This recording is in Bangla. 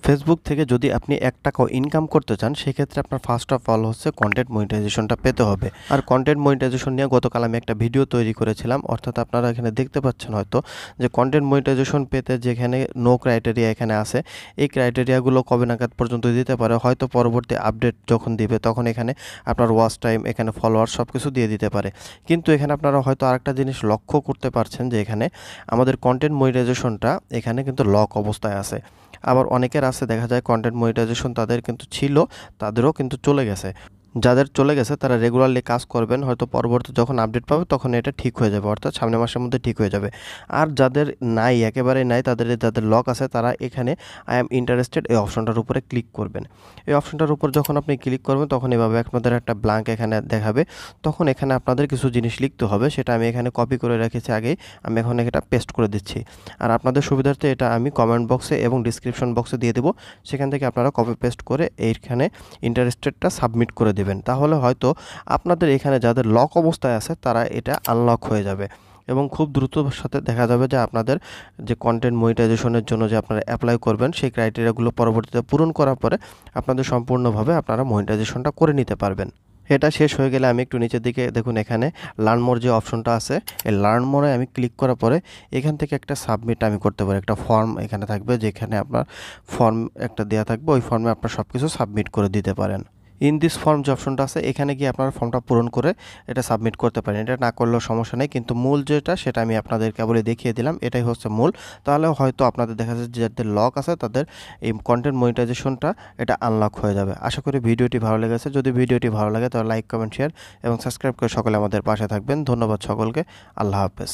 ফেসবুক থেকে যদি আপনি ৳১ ইনকাম করতে চান সেক্ষেত্রে আপনার ফার্স্ট অফ অল হচ্ছে কন্টেন্ট মনিটাইজেশনটা পেতে হবে। আর কন্টেন্ট মনিটাইজেশন নিয়ে গতকাল আমি একটা ভিডিও তৈরি করেছিলাম। অর্থাৎ আপনারা এখানে দেখতে পাচ্ছেন হয়তো যে কন্টেন্ট মনিটাইজেশন পেতে যেখানে নো ক্রাইটেরিয়া এখানে আছে, এই ক্রাইটেরিয়াগুলো কবে নাগাদ পর্যন্ত দিতে পারে, হয়তো পরবর্তী আপডেট যখন দিবে তখন এখানে আপনার ওয়াচ টাইম, এখানে ফলোয়ার সবকিছু দিয়ে দিতে পারে। কিন্তু এখানে আপনারা হয়তো আরেকটা জিনিস লক্ষ্য করতে পারছেন যে এখানে আমাদের কন্টেন্ট মনিটাইজেশনটা এখানে কিন্তু লক অবস্থায় আছে। আবার অনেকের আছে দেখা যায় কন্টেন্ট মনিটাইজেশন তাদের কিন্তু ছিল, তাদেরও কিন্তু চলে গেছে। যাদের চলে গেছে তারা রেগুলারলি কাজ করবেন, হয়তো পরবর্তী যখন আপডেট পাবে তখন এটা ঠিক হয়ে যাবে, অর্থাৎ সামনের মাসের মধ্যে ঠিক হয়ে যাবে। আর যাদের নাই, একেবারেই নাই, যাদের লক আছে তারা এখানে আই অ্যাম ইন্টারেস্টেড এই অপশনটার উপরে ক্লিক করবেন। এই অপশনটার উপর যখন আপনি ক্লিক করবেন তখন এভাবে আপনাদের একটা ব্ল্যাঙ্ক এখানে দেখাবে। তখন এখানে আপনাদের কিছু জিনিস লিখতে হবে, সেটা আমি এখানে কপি করে রেখেছি আগেই, আমি এখন এটা পেস্ট করে দিচ্ছি। আর আপনাদের সুবিধার্থে এটা আমি কমেন্ট বক্সে এবং ডিসক্রিপশন বক্সে দিয়ে দেবো, সেখান থেকে আপনারা কপি পেস্ট করে এইখানে ইন্টারেস্টেডটা সাবমিট করে দেবেন। তাহলে হয়তো আপনাদের এখানে যাদের লক অবস্থায় আছে তারা এটা আনলক হয়ে যাবে এবং খুব দ্রুত সাথে দেখা যাবে যে আপনাদের যে কন্টেন্ট মনিটাইজেশনের জন্য যে আপনারা অ্যাপ্লাই করবেন সেই ক্রাইটেরিয়াগুলো পরবর্তীতে পূরণ করার পরে আপনাদের সম্পূর্ণভাবে আপনারা মনিটাইজেশনটা করে নিতে পারবেন। এটা শেষ হয়ে গেলে আমি একটু নিচের দিকে দেখুন, এখানে লার্ন মোর যে অপশনটা আছে, এই লার্ন মোরে আমি ক্লিক করার পরে এখান থেকে একটা সাবমিট আমি করতে পারি। একটা ফর্ম এখানে থাকবে, যেখানে আপনার ফর্ম একটা দেওয়া থাকবে, ওই ফর্মে আপনার সব কিছু সাবমিট করে দিতে পারেন। ইন দিস ফর্ম যে অপশনটা আছে এখানে গিয়ে আপনারা ফর্মটা পূরণ করে এটা সাবমিট করতে পারেন। এটা না করলেও সমস্যা নেই, কিন্তু মূল যেটা সেটা আমি আপনাদের কেবলই দেখিয়ে দিলাম, এটাই হচ্ছে মূল। তাহলে হয়তো আপনাদের দেখা যাচ্ছে যাদের লক আছে তাদের এই কন্টেন্ট মনিটাইজেশনটা এটা আনলক হয়ে যাবে। আশা করি ভিডিওটি ভালো লেগেছে। যদি ভিডিওটি ভালো লাগে তাহলে লাইক, কমেন্ট, শেয়ার এবং সাবস্ক্রাইব করে সকলে আমাদের পাশে থাকবেন। ধন্যবাদ সকলকে। আল্লাহ হাফেজ।